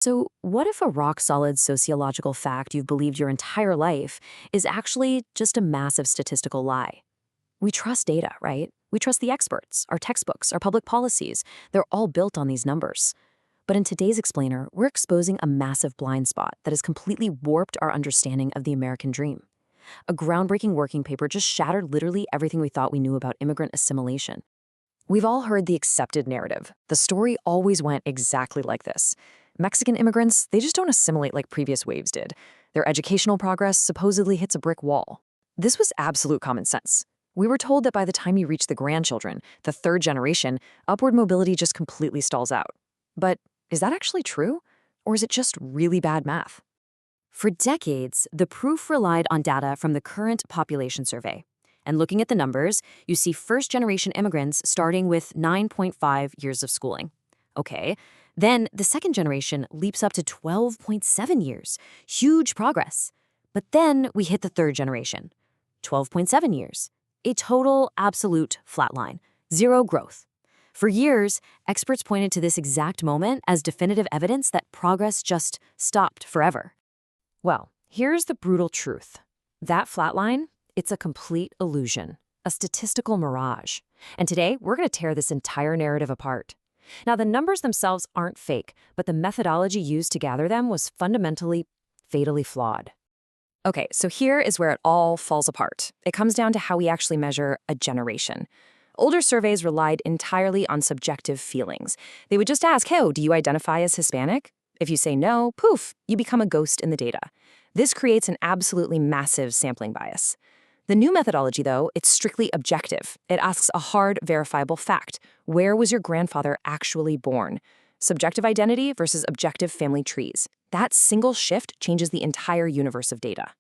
So, what if a rock solid sociological fact you've believed your entire life is actually just a massive statistical lie? We trust data, right? We trust the experts, our textbooks, our public policies. They're all built on these numbers. But in today's explainer, we're exposing a massive blind spot that has completely warped our understanding of the American dream. A groundbreaking working paper just shattered literally everything we thought we knew about immigrant assimilation. We've all heard the accepted narrative. The story always went exactly like this. Mexican immigrants, they just don't assimilate like previous waves did. Their educational progress supposedly hits a brick wall. This was absolute common sense. We were told that by the time you reach the grandchildren, the third generation, upward mobility just completely stalls out. But is that actually true? Or is it just really bad math? For decades, the proof relied on data from the current population survey. And looking at the numbers, you see first-generation immigrants starting with 9.5 years of schooling. Okay, then the second generation leaps up to 12.7 years. Huge progress. But then we hit the third generation, 12.7 years. A total, absolute flatline. Zero growth. For years, experts pointed to this exact moment as definitive evidence that progress just stopped forever. Well, here's the brutal truth. That flatline, it's a complete illusion, a statistical mirage. And today, we're going to tear this entire narrative apart. Now, the numbers themselves aren't fake, but the methodology used to gather them was fundamentally, fatally flawed. Okay, so here is where it all falls apart. It comes down to how we actually measure a generation. Older surveys relied entirely on subjective feelings. They would just ask, hey, do you identify as Hispanic? If you say no, poof, you become a ghost in the data. This creates an absolutely massive sampling bias. The new methodology, though, it's strictly objective. It asks a hard, verifiable fact. Where was your grandfather actually born? Subjective identity versus objective family trees. That single shift changes the entire universe of data.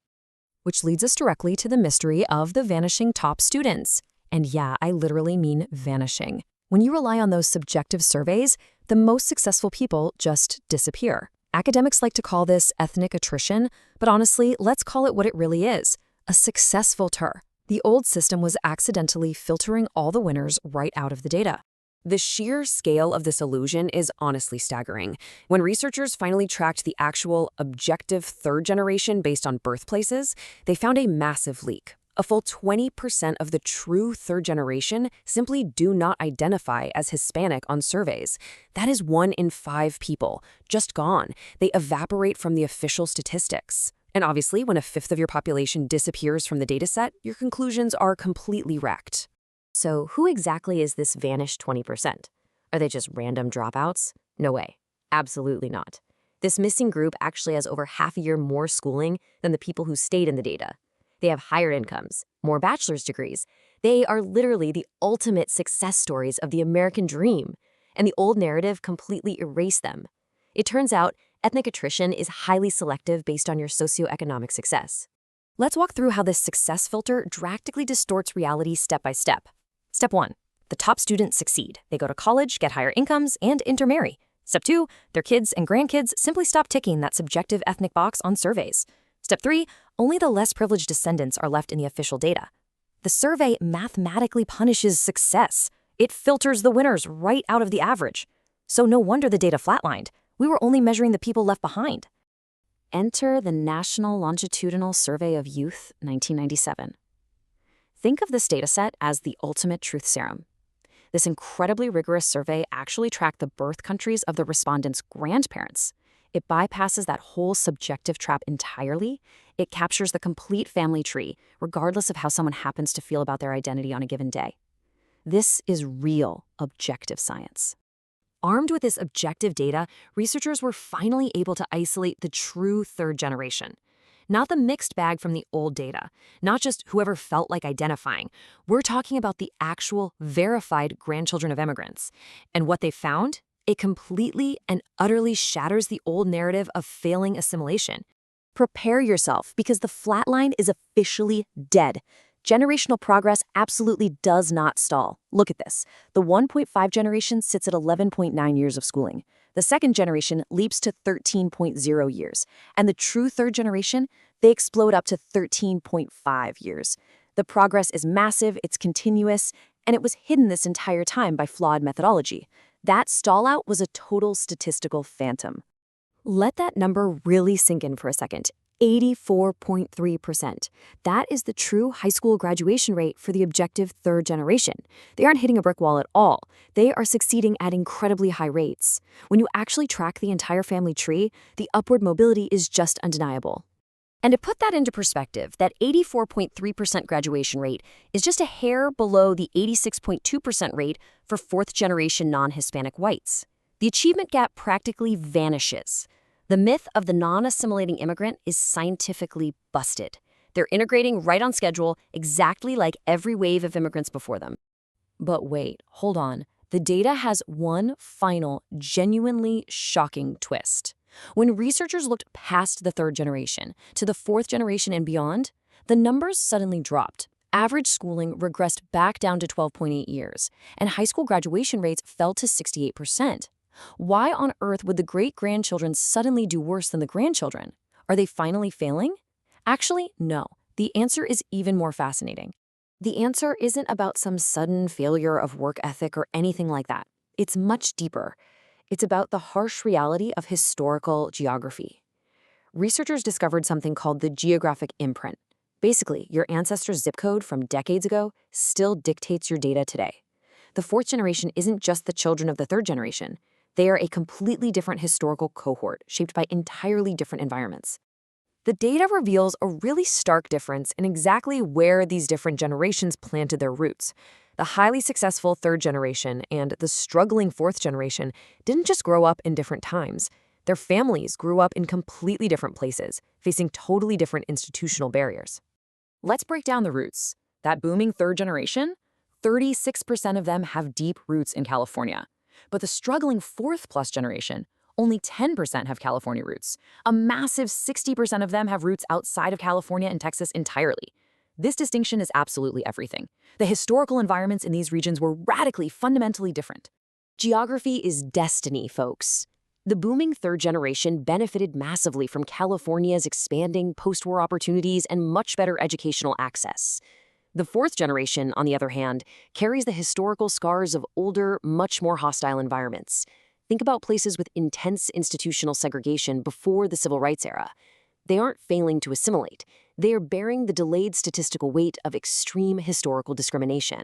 Which leads us directly to the mystery of the vanishing top students. And yeah, I literally mean vanishing. When you rely on those subjective surveys, the most successful people just disappear. Academics like to call this ethnic attrition, but honestly, let's call it what it really is. A success filter. The old system was accidentally filtering all the winners right out of the data. The sheer scale of this illusion is honestly staggering. When researchers finally tracked the actual objective third generation based on birthplaces, they found a massive leak. A full 20% of the true third generation simply do not identify as Hispanic on surveys. That is 1 in 5 people, just gone. They evaporate from the official statistics. And obviously, when a fifth of your population disappears from the dataset, your conclusions are completely wrecked. So who exactly is this vanished 20%? Are they just random dropouts? No way. Absolutely not. This missing group actually has over half a year more schooling than the people who stayed in the data. They have higher incomes, more bachelor's degrees. They are literally the ultimate success stories of the American dream, and the old narrative completely erased them. It turns out, ethnic attrition is highly selective based on your socioeconomic success. Let's walk through how this success filter drastically distorts reality step by step. Step 1. The top students succeed. They go to college, get higher incomes, and intermarry. Step 2. Their kids and grandkids simply stop ticking that subjective ethnic box on surveys. Step 3. Only the less privileged descendants are left in the official data. The survey mathematically punishes success. It filters the winners right out of the average. So no wonder the data flatlined. We were only measuring the people left behind. Enter the National Longitudinal Survey of Youth, 1997. Think of this dataset as the ultimate truth serum. This incredibly rigorous survey actually tracked the birth countries of the respondents' grandparents. It bypasses that whole subjective trap entirely. It captures the complete family tree, regardless of how someone happens to feel about their identity on a given day. This is real, objective science. Armed with this objective data, researchers were finally able to isolate the true third generation. Not the mixed bag from the old data, not just whoever felt like identifying. We're talking about the actual verified grandchildren of immigrants. And what they found? It completely and utterly shatters the old narrative of failing assimilation. Prepare yourself, because the flatline is officially dead. Generational progress absolutely does not stall. Look at this. The 1.5 generation sits at 11.9 years of schooling. The second generation leaps to 13.0 years. And the true third generation, they explode up to 13.5 years. The progress is massive, it's continuous, and it was hidden this entire time by flawed methodology. That stall-out was a total statistical phantom. Let that number really sink in for a second. 84.3%. That is the true high school graduation rate for the objective third generation. They aren't hitting a brick wall at all. They are succeeding at incredibly high rates. When you actually track the entire family tree, the upward mobility is just undeniable. And to put that into perspective, that 84.3% graduation rate is just a hair below the 86.2% rate for fourth-generation non-Hispanic whites. The achievement gap practically vanishes. The myth of the non-assimilating immigrant is scientifically busted. They're integrating right on schedule, exactly like every wave of immigrants before them. But wait, hold on. The data has one final, genuinely shocking twist. When researchers looked past the third generation to the fourth generation and beyond, the numbers suddenly dropped. Average schooling regressed back down to 12.8 years, and high school graduation rates fell to 68%. Why on earth would the great-grandchildren suddenly do worse than the grandchildren? Are they finally failing? Actually, no. The answer is even more fascinating. The answer isn't about some sudden failure of work ethic or anything like that. It's much deeper. It's about the harsh reality of historical geography. Researchers discovered something called the geographic imprint. Basically, your ancestor's zip code from decades ago still dictates your data today. The fourth generation isn't just the children of the third generation. They are a completely different historical cohort, shaped by entirely different environments. The data reveals a really stark difference in exactly where these different generations planted their roots. The highly successful third generation and the struggling fourth generation didn't just grow up in different times. Their families grew up in completely different places, facing totally different institutional barriers. Let's break down the roots. That booming third generation, 36% of them have deep roots in California. But the struggling fourth-plus generation, only 10% have California roots. A massive 60% of them have roots outside of California and Texas entirely. This distinction is absolutely everything. The historical environments in these regions were radically, fundamentally different. Geography is destiny, folks. The booming third generation benefited massively from California's expanding post-war opportunities and much better educational access. The fourth generation, on the other hand, carries the historical scars of older, much more hostile environments. Think about places with intense institutional segregation before the civil rights era. They aren't failing to assimilate. They are bearing the delayed statistical weight of extreme historical discrimination.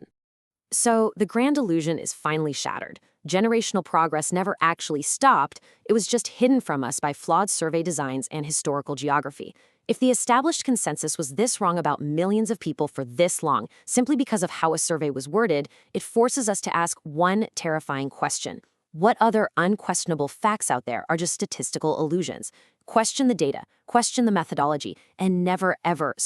So, the grand illusion is finally shattered. Generational progress never actually stopped. It was just hidden from us by flawed survey designs and historical geography. If the established consensus was this wrong about millions of people for this long, simply because of how a survey was worded, it forces us to ask one terrifying question. What other unquestionable facts out there are just statistical illusions? Question the data, question the methodology, and never ever stop